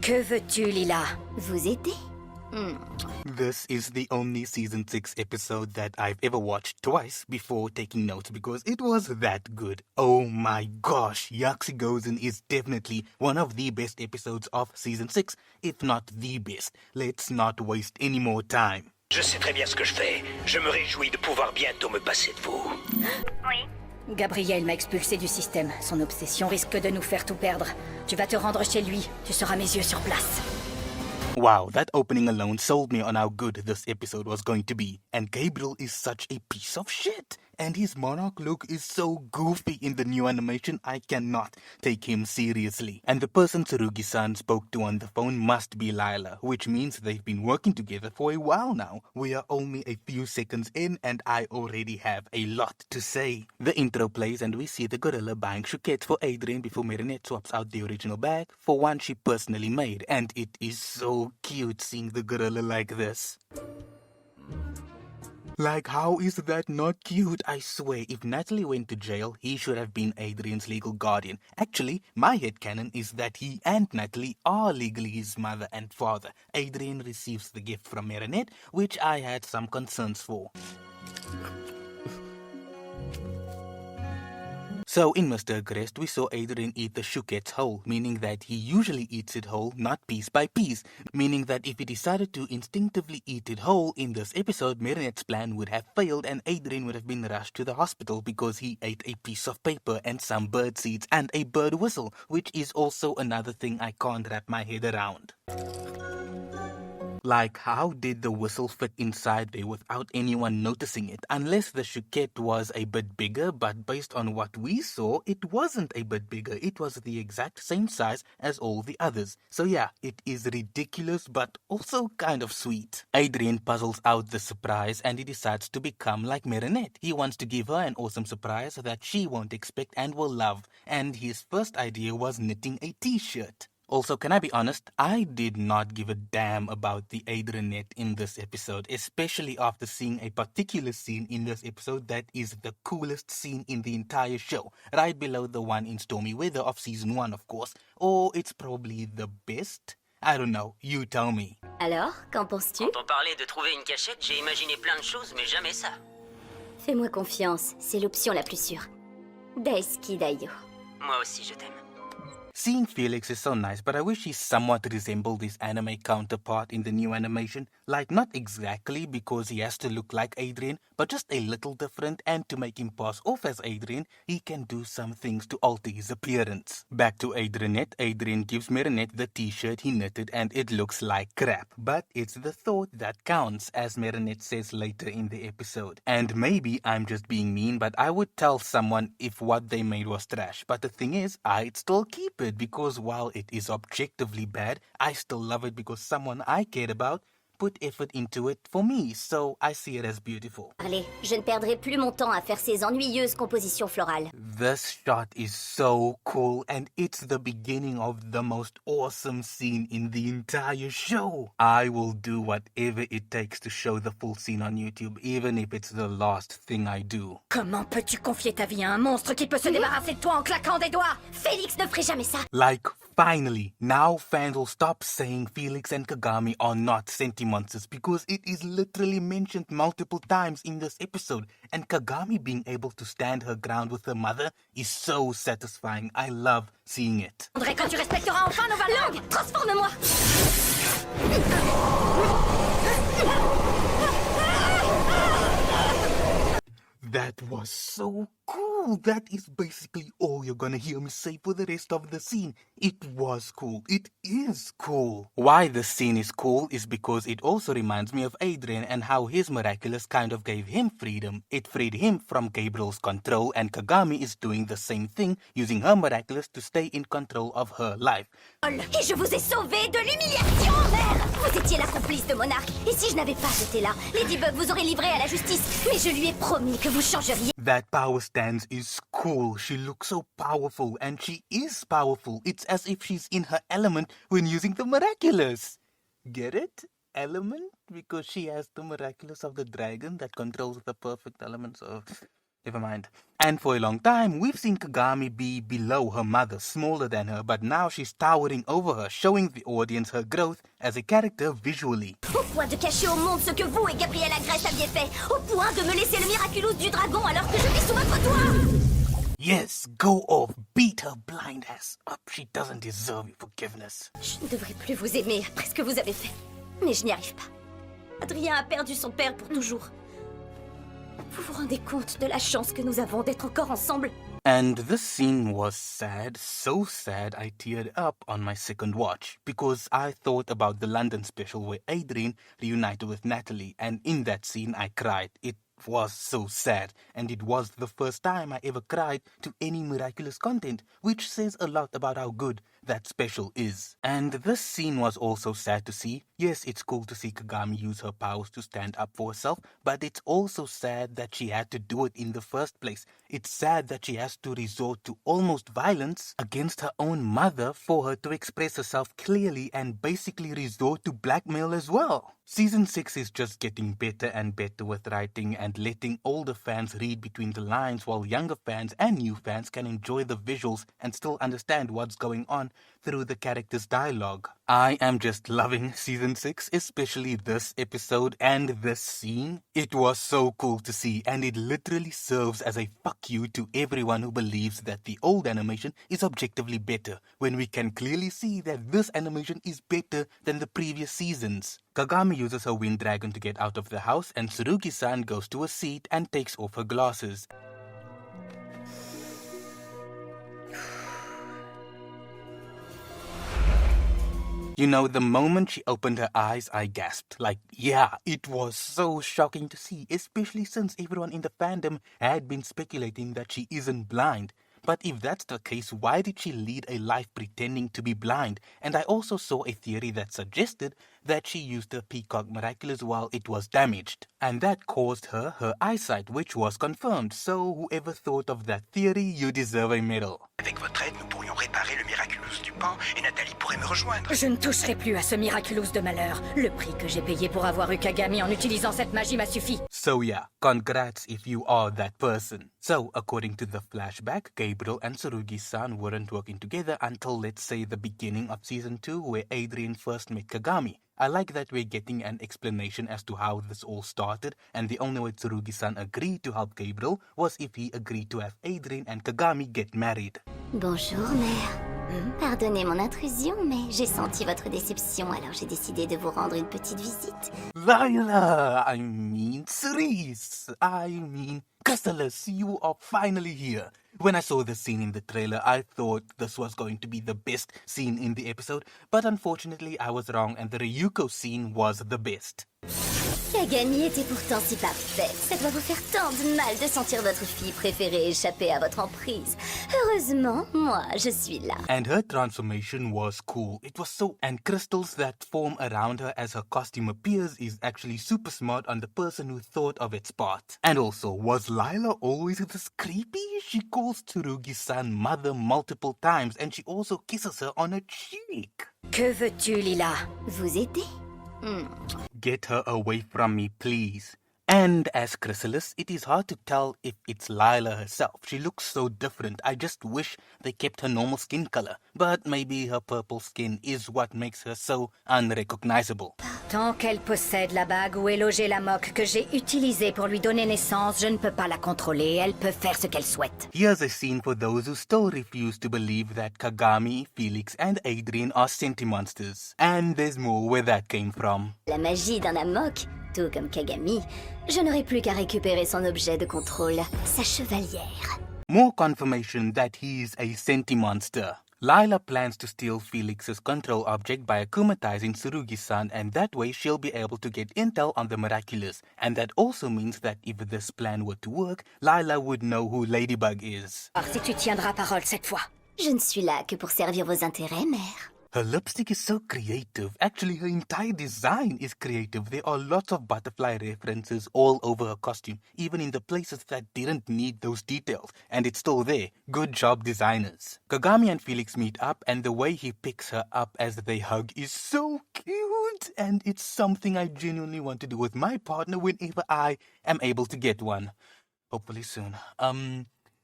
Que veux-tu, Lila? Vous aider? This is the only season 6 episode that I've ever watched twice before taking notes because it was that good. Oh my gosh, Yaksi Gozen is definitely one of the best episodes of season 6, if not the best. Let's not waste any more time. Je sais très bien ce que je fais. Je me réjouis de pouvoir bientôt me passer de vous. Oui. Gabriel m'a expulsé du système. Son obsession risque de nous faire tout perdre. Tu vas te rendre chez lui. Tu seras mes yeux sur place. Wow, that opening alone sold me on how good this episode was going to be. And Gabriel is such a piece of shit. And his monarch look is so goofy in the new animation, I cannot take him seriously. And the person Tsurugi-san spoke to on the phone must be Lila, which means they've been working together for a while now. We are only a few seconds in and I already have a lot to say. The intro plays and we see the gorilla buying chouquettes for Adrien before Marinette swaps out the original bag for one she personally made. And it is so cute seeing the gorilla like this. Like, how is that not cute? I swear, if Natalie went to jail, he should have been Adrien's legal guardian. Actually, my headcanon is that he and Natalie are legally his mother and father. Adrien receives the gift from Marinette, which I had some concerns for. So in Mr. Agrest, we saw Adrien eat the chouquettes whole, meaning that he usually eats it whole, not piece by piece, meaning that if he decided to instinctively eat it whole in this episode, Marinette's plan would have failed and Adrien would have been rushed to the hospital because he ate a piece of paper and some bird seeds and a bird whistle, which is also another thing I can't wrap my head around. Like, how did the whistle fit inside there without anyone noticing it? Unless the chouquette was a bit bigger, but based on what we saw, it wasn't a bit bigger. It was the exact same size as all the others. So yeah, it is ridiculous, but also kind of sweet. Adrien puzzles out the surprise and he decides to become like Marinette. He wants to give her an awesome surprise that she won't expect and will love. And his first idea was knitting a t-shirt. Also, can I be honest? I did not give a damn about the Adrienette in this episode, especially after seeing a particular scene in this episode that is the coolest scene in the entire show, right below the one in Stormy Weather of season 1, of course. Or it's probably the best? I don't know, you tell me. Alors, qu'en penses-tu? Quand on parlait de trouver une cachette, j'ai imaginé plein de choses, mais jamais ça. Fais-moi confiance, c'est l'option la plus sûre. Daisuki Daio. Moi aussi, je t'aime. Seeing Felix is so nice, but I wish he somewhat resembled his anime counterpart in the new animation. Like, not exactly because he has to look like Adrien, but just a little different, and to make him pass off as Adrien, he can do some things to alter his appearance. Back to Adrienette, Adrien gives Marinette the t-shirt he knitted and it looks like crap. But it's the thought that counts, as Marinette says later in the episode. And maybe I'm just being mean, but I would tell someone if what they made was trash. But the thing is, I'd still keep it. Because while it is objectively bad, I still love it because someone I cared about put effort into it for me, so I see it as beautiful. Allez, je ne perdrai plus mon temps à faire ces ennuyeuses compositions florales. This shot is so cool and it's the beginning of the most awesome scene in the entire show. I will do whatever it takes to show the full scene on YouTube, even if it's the last thing I do. Comment peux-tu confier ta vie à un monstre qui peut se débarrasser de toi en claquant des doigts? Félix ne ferait jamais ça. Like, finally, now fans will stop saying Felix and Kagami are not sentimonsters because it is literally mentioned multiple times in this episode. And Kagami being able to stand her ground with her mother is so satisfying. I love seeing it. André, quand tu respecteras enfin nos langues, transforme-moi! That was so cool. That is basically all you're gonna hear me say for the rest of the scene. It was cool. It is cool. Why this scene is cool is because it also reminds me of Adrien and how his Miraculous kind of gave him freedom. It freed him from Gabriel's control, and Kagami is doing the same thing, using her Miraculous to stay in control of her life. Et je vous ai sauvé de l'humiliation, mère! Vous étiez la complice de Monarque, et si je n'avais pas été là, Ladybug vous aurait livré à la justice, mais je lui ai promis que vous changeriez. That power stance is cool. She looks so powerful, and she is powerful. It's as if she's in her element when using the Miraculous. Get it? Element? Because she has the Miraculous of the dragon that controls the perfect elements of... Never mind. And for a long time, we've seen Kagami be below her mother, smaller than her, but now she's towering over her, showing the audience her growth as a character visually. Au point de cacher au monde ce que vous et Gabriel Agreste aviez fait. Au point de me laisser le Miraculous du dragon alors que je vis sous votre toit. Yes, go off, beat her blind ass up. She doesn't deserve your forgiveness. Je ne devrais plus vous aimer après ce que vous avez fait. Mais je n'y arrive pas. Adrien a perdu son père pour toujours. Vous vous rendez compte de la chance que nous avons d'être encore ensemble? And this scene was sad, so sad I teared up on my second watch because I thought about the London special where Adrien reunited with Natalie, and in that scene I cried. It was so sad, and it was the first time I ever cried to any Miraculous content, which says a lot about how good that special is. And this scene was also sad to see. Yes, it's cool to see Kagami use her powers to stand up for herself, but it's also sad that she had to do it in the first place. It's sad that she has to resort to almost violence against her own mother for her to express herself clearly and basically resort to blackmail as well. Season 6 is just getting better and better with writing and letting older fans read between the lines while younger fans and new fans can enjoy the visuals and still understand what's going on through the characters' dialogue. I am just loving Season 6, especially this episode and this scene. It was so cool to see, and it literally serves as a fuck you to everyone who believes that the old animation is objectively better, when we can clearly see that this animation is better than the previous seasons. Kagami uses her wind dragon to get out of the house, and Tsurugi-san goes to a seat and takes off her glasses. You know, the moment she opened her eyes, I gasped. Like, yeah, it was so shocking to see, especially since everyone in the fandom had been speculating that she isn't blind. But if that's the case, why did she lead a life pretending to be blind? And I also saw a theory that suggested that she used the Peacock Miraculous while it was damaged. And that caused her eyesight, which was confirmed. So whoever thought of that theory, you deserve a medal. Avec votre aide, nous pourrions réparer le Miraculous du pan et Nathalie pourrait me rejoindre. Je ne toucherai plus à ce Miraculous de malheur. Le prix que j'ai payé pour avoir eu Kagami en utilisant cette magie m'a suffi. So yeah, congrats if you are that person. So, according to the flashback, Gabriel and Tsurugi-san weren't working together until, let's say, the beginning of Season 2, where Adrien first met Kagami. I like that we're getting an explanation as to how this all started, and the only way Tsurugi-san agreed to help Gabriel was if he agreed to have Adrien and Kagami get married. Bonjour, mère. Pardonnez mon intrusion, mais j'ai senti votre déception, alors j'ai décidé de vous rendre une petite visite. Lila! I mean Cerise! I mean Chrysalis, you are finally here. When I saw this scene in the trailer, I thought this was going to be the best scene in the episode, but unfortunately I was wrong and the Ryuko scene was the best. Kagami était pourtant si parfaite. Ça doit vous faire tant de mal de sentir votre fille préférée échapper à votre emprise. Heureusement, moi, je suis là. And her transformation was cool. It was so... And crystals that form around her as her costume appears is actually super smart on the person who thought of its part. And also, was Lila always this creepy? She calls Tsurugi-san mother multiple times and she also kisses her on her cheek. Que veux-tu, Lila? Vous aider? Get her away from me, please. And as Chrysalis, it is hard to tell if it's Lila herself. She looks so different. I just wish they kept her normal skin color. But maybe her purple skin is what makes her so unrecognizable. Tant qu'elle possède la bague où est logée la moque que j'ai utilisée pour lui donner naissance, je ne peux pas la contrôler. Elle peut faire ce qu'elle souhaite. Here's a scene for those who still refuse to believe that Kagami, Felix, and Adrien are sentimonsters. And there's more where that came from. La magie d'un amok, tout comme Kagami, je n'aurai plus qu'à récupérer son objet de contrôle, sa chevalière. More confirmation that he's a sentimonster. Lila plans to steal Felix's control object by akumatizing Tsurugi-san, and that way she'll be able to get intel on the Miraculous. And that also means that if this plan were to work, Lila would know who Ladybug is. Voir si tu tiendras parole cette fois. Je ne suis là que pour servir vos intérêts, mère. Her lipstick is so creative. Actually, her entire design is creative. There are lots of butterfly references all over her costume, even in the places that didn't need those details. And it's still there. Good job, designers. Kagami and Felix meet up, and the way he picks her up as they hug is so cute. And it's something I genuinely want to do with my partner whenever I am able to get one. Hopefully soon.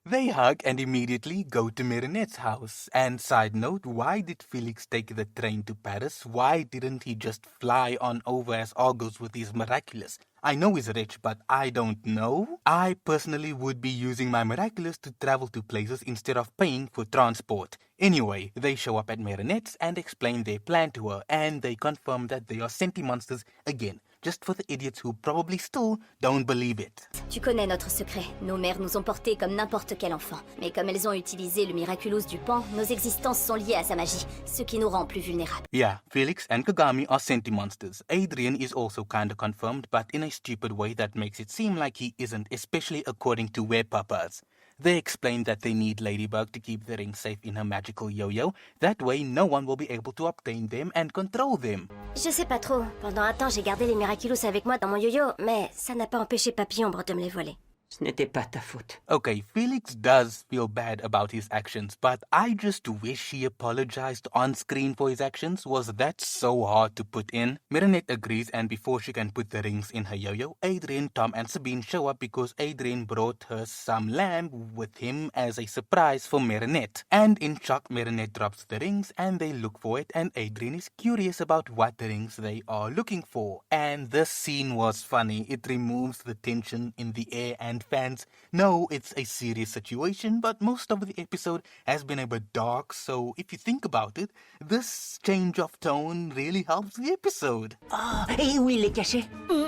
They hug and immediately go to Marinette's house. And side note, why did Felix take the train to Paris? Why didn't he just fly on over as Argos with his Miraculous? I know he's rich, but I don't know. I personally would be using my Miraculous to travel to places instead of paying for transport. Anyway, they show up at Marinette's and explain their plan to her, and they confirm that they are senti-monsters again. Just for the idiots who probably still don't believe it. Tu connais notre secret. Nos mères nous ont portés comme n'importe quel enfant. Mais comme elles ont utilisé le Miraculous du Pan, nos existences sont liées à sa magie, ce qui nous rend plus vulnérables. Yeah, Felix and Kagami are senti-monsters. Adrien is also kinda confirmed, but in a stupid way that makes it seem like he isn't, especially according to Papas. They explain that they need Ladybug to keep the ring safe in her magical yo-yo. That way, no one will be able to obtain them and control them. Je sais pas trop. Pendant un temps, j'ai gardé les Miraculous avec moi dans mon yo-yo, mais ça n'a pas empêché Papillombre de me les voler. Ce n'était pas ta faute. Okay, Felix does feel bad about his actions, but I just wish he apologized on screen for his actions. Was that so hard to put in? Marinette agrees, and before she can put the rings in her yo-yo, Adrien, Tom, and Sabine show up because Adrien brought her some lamb with him as a surprise for Marinette. And in shock, Marinette drops the rings, and they look for it, and Adrien is curious about what rings they are looking for. And this scene was funny. It removes the tension in the air, and fans know it's a serious situation, but most of the episode has been a bit dark, so if you think about it, this change of tone really helps the episode. Oh, et où il les cachait?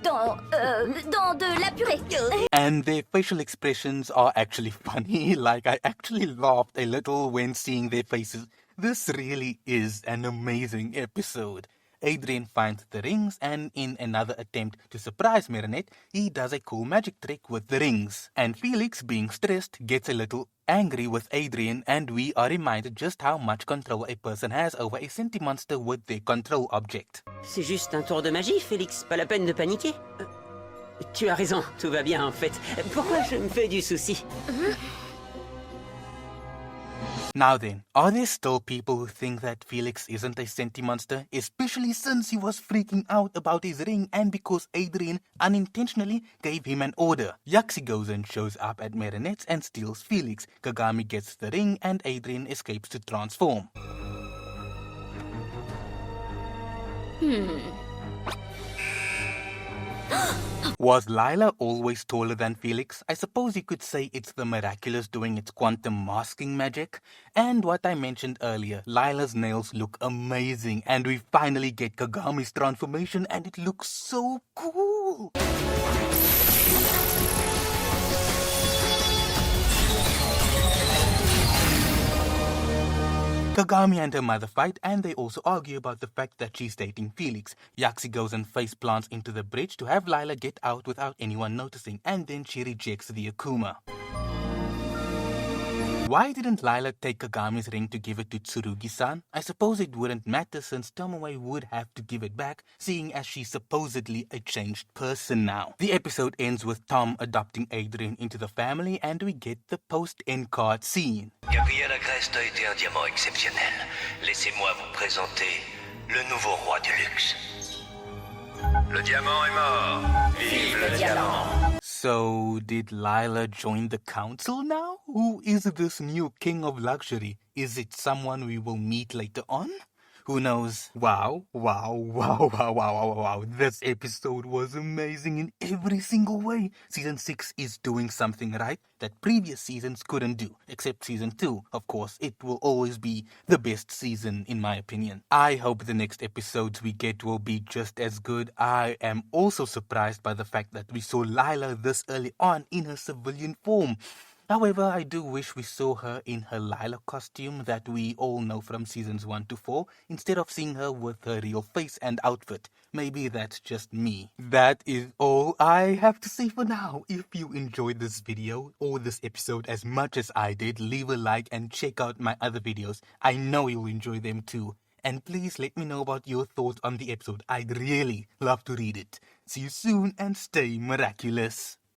Dans de la purée. And their facial expressions are actually funny. Like, I actually laughed a little when seeing their faces. This really is an amazing episode. Adrien finds the rings, and in another attempt to surprise Marinette, he does a cool magic trick with the rings. And Felix, being stressed, gets a little angry with Adrien, and we are reminded just how much control a person has over a senti-monster with their control object. C'est juste un tour de magie, Félix. Pas la peine de paniquer. Tu as raison, tout va bien en fait. Pourquoi je me fais du souci? Now then, are there still people who think that Felix isn't a senti-monster? Especially since he was freaking out about his ring and because Adrien unintentionally gave him an order. Yaksi Gozen shows up at Marinette's and steals Felix. Kagami gets the ring and Adrien escapes to transform. Was Lila always taller than Felix? I suppose you could say it's the Miraculous doing its quantum masking magic. And what I mentioned earlier, Lila's nails look amazing, and we finally get Kagami's transformation and it looks so cool. Kagami and her mother fight, and they also argue about the fact that she's dating Felix. Yaksi goes and face plants into the bridge to have Lila get out without anyone noticing, and then she rejects the Akuma. Why didn't Lila take Kagami's ring to give it to Tsurugi-san? I suppose it wouldn't matter since Tomoe would have to give it back, seeing as she's supposedly a changed person now. The episode ends with Tom adopting Adrien into the family, and we get the post-end card scene. Gabriel Agreste a été un diamant exceptionnel. Laissez-moi vous présenter le nouveau roi du luxe. Le diamant est mort. Vive le diamant. So, did Lila join the council now? Who is this new king of luxury? Is it someone we will meet later on? Who knows? Wow. This episode was amazing in every single way. Season 6 is doing something right that previous seasons couldn't do. Except season 2, of course. It will always be the best season in my opinion. I hope the next episodes we get will be just as good. I am also surprised by the fact that we saw Lila this early on in her civilian form. However, I do wish we saw her in her Lila costume that we all know from seasons 1 to 4, instead of seeing her with her real face and outfit. Maybe that's just me. That is all I have to say for now. If you enjoyed this video or this episode as much as I did, leave a like and check out my other videos. I know you'll enjoy them too. And please let me know about your thoughts on the episode. I'd really love to read it. See you soon and stay miraculous.